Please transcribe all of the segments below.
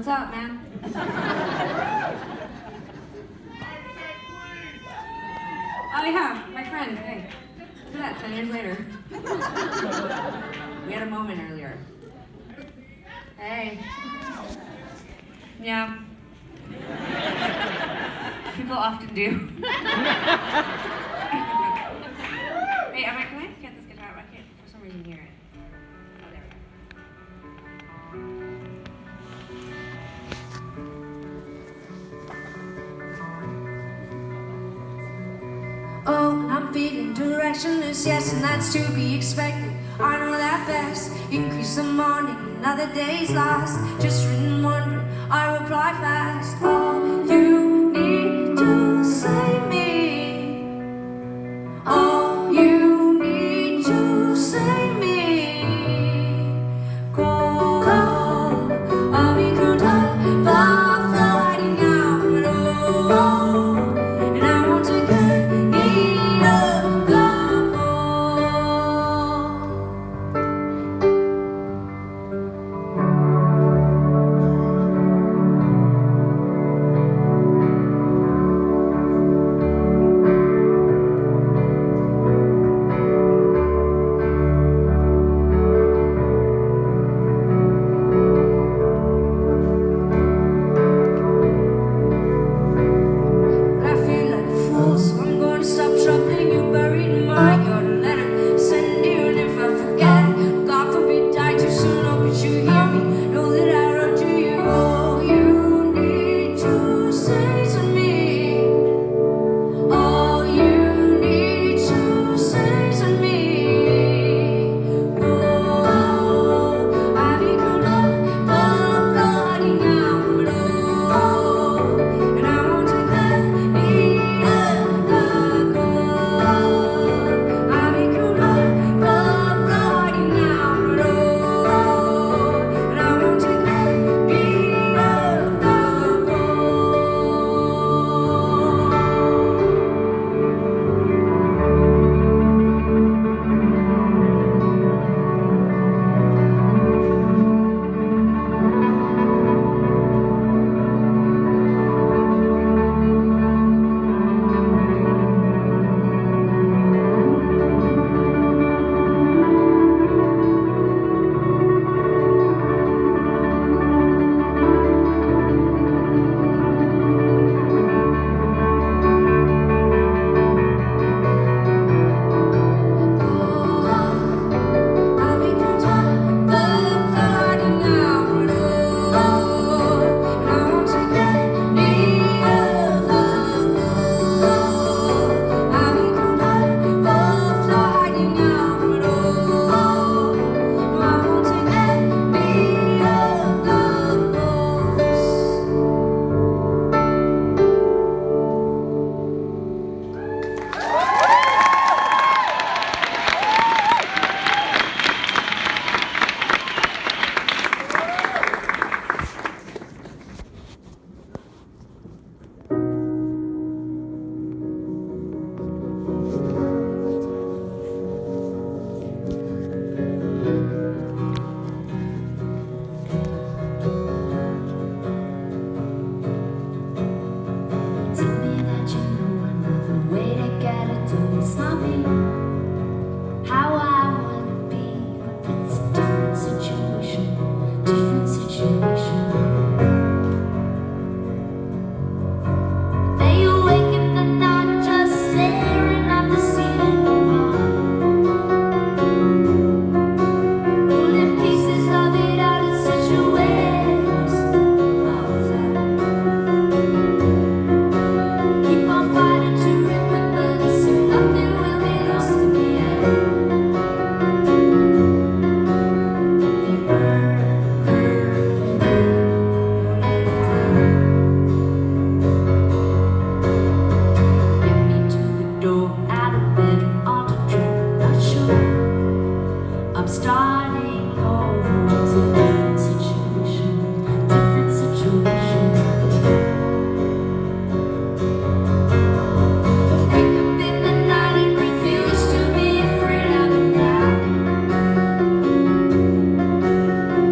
What's up, man? Oh yeah, my friend, hey. Look at that, 10 years later. We had a moment earlier. Hey. Yeah. People often do. Hey, can I get this guitar? I can't for some reason hear it. Oh, there we go. Oh, I'm feeling directionless, yes, and that's to be expected. I know that best. Increase the morning, another day's lost. Just written wondering, I reply fast. All you need to say me. All you need to say me. Go, I'll be good up, fighting out from it all. And I want to get me up the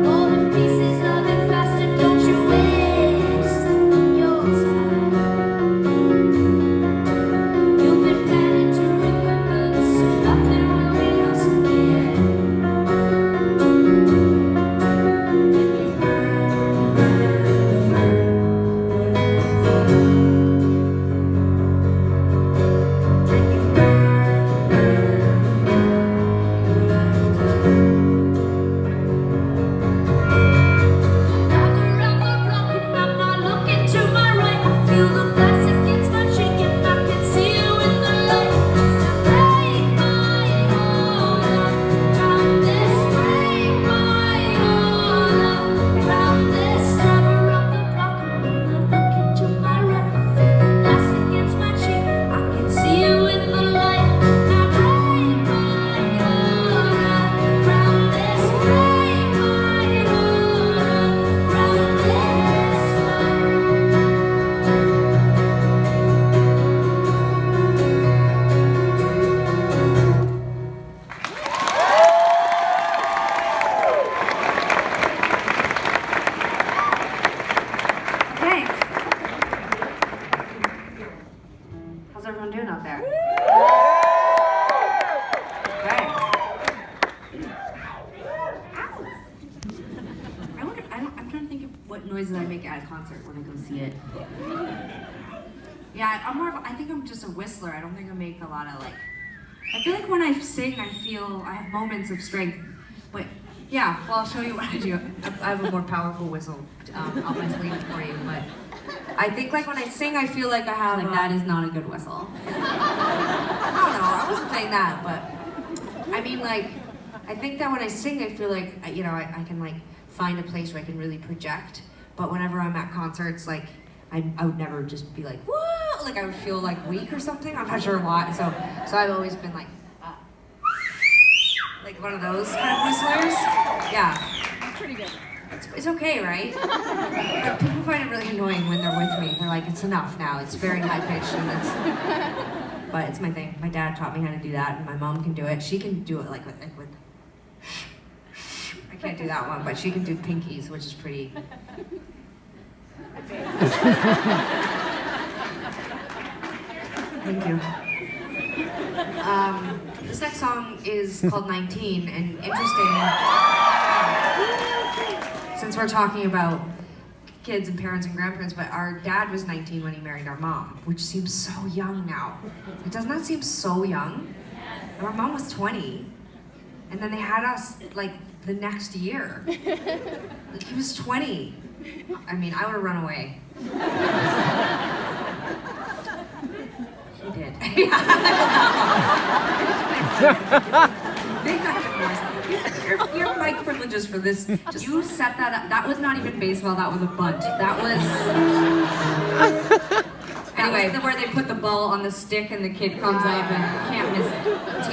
All the pieces of it faster, don't you wait. noises I make at a concert when I go see it. Yeah, I'm more of, I think I'm just a whistler. I don't think I make a lot of like, I feel like when I sing, I have moments of strength. But yeah, well, I'll show you what I do. I have a more powerful whistle up my sleeve for you, but I think like when I sing, I feel like I have like that is not a good whistle. I don't know, I wasn't saying that, but I mean like, I think that when I sing, I feel like, you know, I can like find a place where I can really project. But whenever I'm at concerts, like, I would never just be like, whoa, like I would feel like weak or something. I'm not sure why. So I've always been like one of those kind of whistlers. Yeah. That's pretty good. It's okay, right? But people find it really annoying when they're with me. They're like, it's enough now. It's very high pitched and but it's my thing. My dad taught me how to do that, and my mom can do it. She can do it like with I can't do that one, but she can do pinkies, which is pretty. Thank you. This next song is called 19, and interesting, since we're talking about kids and parents and grandparents, but our dad was 19 when he married our mom, which seems so young now. It does not seem so young. And our mom was 20, and then they had us like the next year. Like, he was 20. I mean, I would have run away. He did. Your mic privileges for this. You set that up. That was not even baseball. That was a bunt. That was. Anyway, where they put the ball on the stick and the kid comes up and you can't miss it.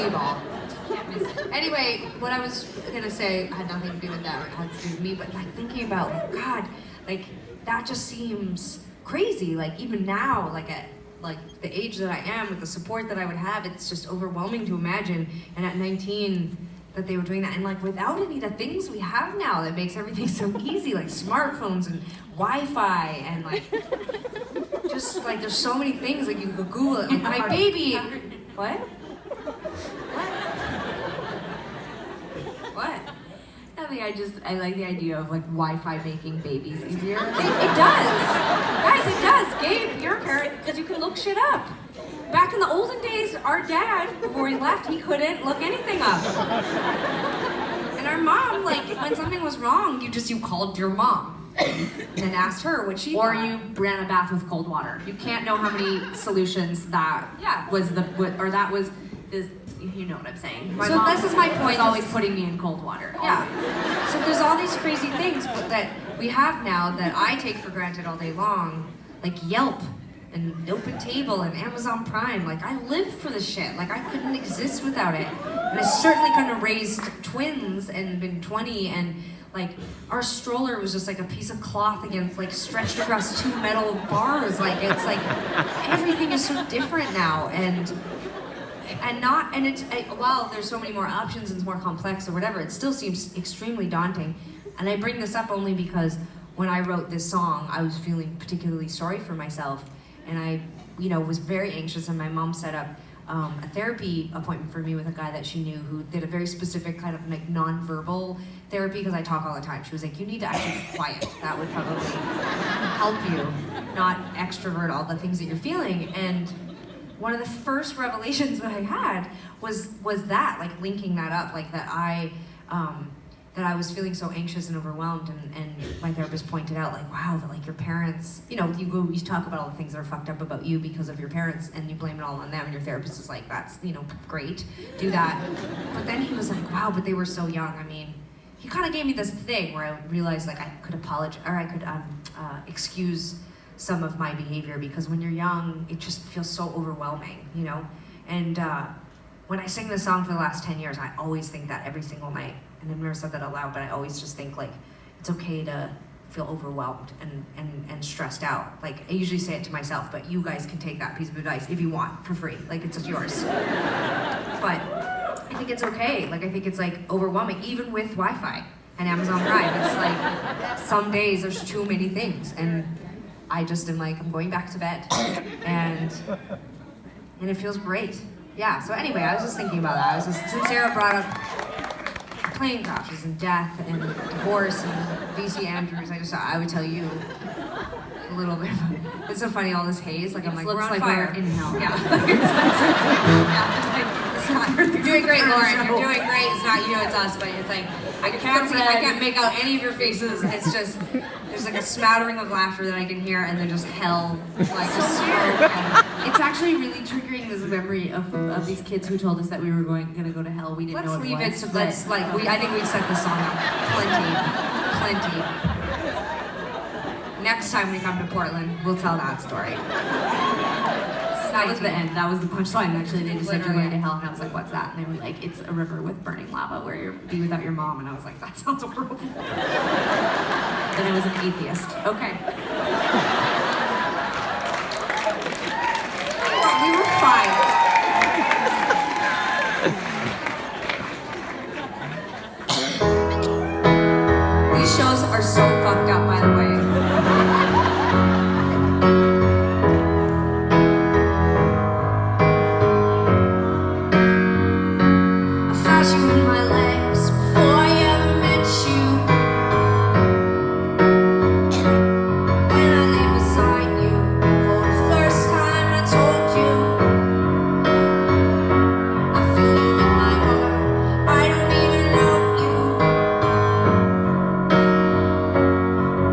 T-ball. Can't miss it. Anyway, what I was gonna say had nothing to do with that. It had to do with me, but like thinking about, like, God, like that just seems crazy. Like even now, like at like the age that I am, with the support that I would have, it's just overwhelming to imagine. And at 19, that they were doing that, and like without any of the things we have now that makes everything so easy, like smartphones and Wi-Fi, and like just like there's so many things, like you can Google it. Like, my baby. What? What? Nothing. I like the idea of like Wi-Fi making babies easier. It does, guys. It does. Gabe, you're a parent because you can look shit up. Back in the olden days, our dad, before he left, he couldn't look anything up. And our mom, like, when something was wrong, you called your mom and asked her what she thought. Or you ran a bath with cold water. You can't know how many solutions that was this, you know what I'm saying. My mom, this is my point, is always putting me in cold water. Yeah. So there's all these crazy things that we have now that I take for granted all day long, like Yelp and Open Table and Amazon Prime. Like, I live for this shit. Like, I couldn't exist without it. And I certainly couldn't have raised twins and been 20, and like our stroller was just like a piece of cloth against, like, stretched across 2 metal bars. Like, it's like everything is so different now, and while there's so many more options and it's more complex or whatever, it still seems extremely daunting. And I bring this up only because when I wrote this song, I was feeling particularly sorry for myself, and I, was very anxious, and my mom set up a therapy appointment for me with a guy that she knew who did a very specific kind of like non-verbal therapy, because I talk all the time. She was like, you need to actually be quiet. That would probably help you not extrovert all the things that you're feeling. And one of the first revelations that I had was that, like, linking that up, like that I was feeling so anxious and overwhelmed, and my therapist pointed out, like, wow, that like your parents, you talk about all the things that are fucked up about you because of your parents, and you blame it all on them, and your therapist is like, that's, great, do that. But then he was like, wow, but they were so young. I mean, he kind of gave me this thing where I realized, like, I could apologize, or I could excuse some of my behavior, because when you're young, it just feels so overwhelming, And when I sing this song for the last 10 years, I always think that every single night. And I've never said that out loud, but I always just think, like, it's okay to feel overwhelmed and stressed out. Like, I usually say it to myself, but you guys can take that piece of advice if you want, for free. Like, it's yours. But I think it's okay. Like, I think it's, like, overwhelming, even with Wi-Fi and Amazon Prime. It's like, some days there's too many things, and I just am like, I'm going back to bed, and it feels great. Yeah, so anyway, I was just thinking about that. Since Sarah brought up plane crashes and death and divorce and VC Andrews. I would tell you a little bit. It's so funny, all this haze. Like I'm like, looks we're on like fire. we're in hell. Yeah. It's not. You're doing great, Lauren. You're doing great. It's not you, it's us. But it's like I can't make out any of your faces. It's just there's like a smattering of laughter that I can hear, and then just hell, like just smoke. And It's actually really triggering this memory of these kids who told us that we were gonna go to hell. We didn't let's know leave it it. was. To, let's like I think we set the song up plenty. Next time we come to Portland, we'll tell that story. That was the end. That was the punchline. Actually, they just said you're Literally. going to hell, and I was like, "What's that?" And they were like, "It's a river with burning lava where you're be without your mom." And I was like, "That sounds horrible." Then I was an atheist. Okay. We were fine. These shows are so fucked up, by the way. I felt you in my legs before I ever met you. When I lay beside you for the first time, I told you I feel you in my heart. I don't even know you.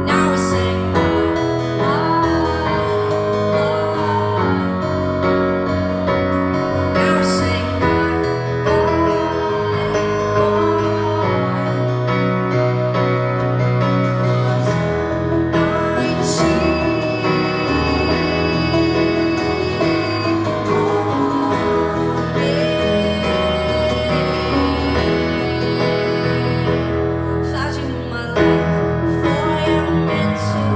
Now we're saying goodbye. Now we're saying Thought you in my life before I ever met you.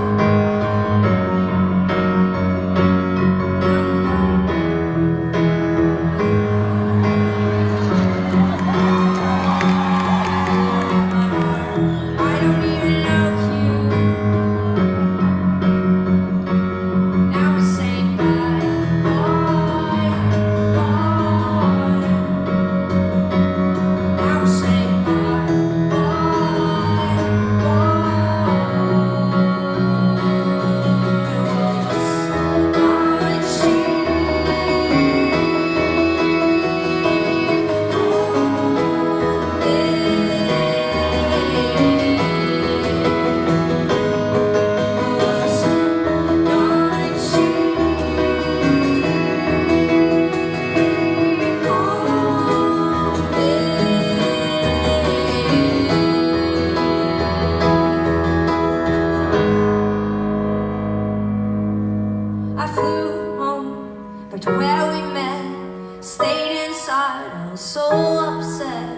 I don't even know you. Now we're saying bye, bye. Now we're saying bye, I flew home back to where we met. Stayed inside, I was so upset.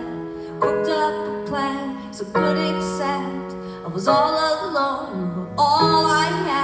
Cooked up a plan so could accept. I was all alone, you were all I had.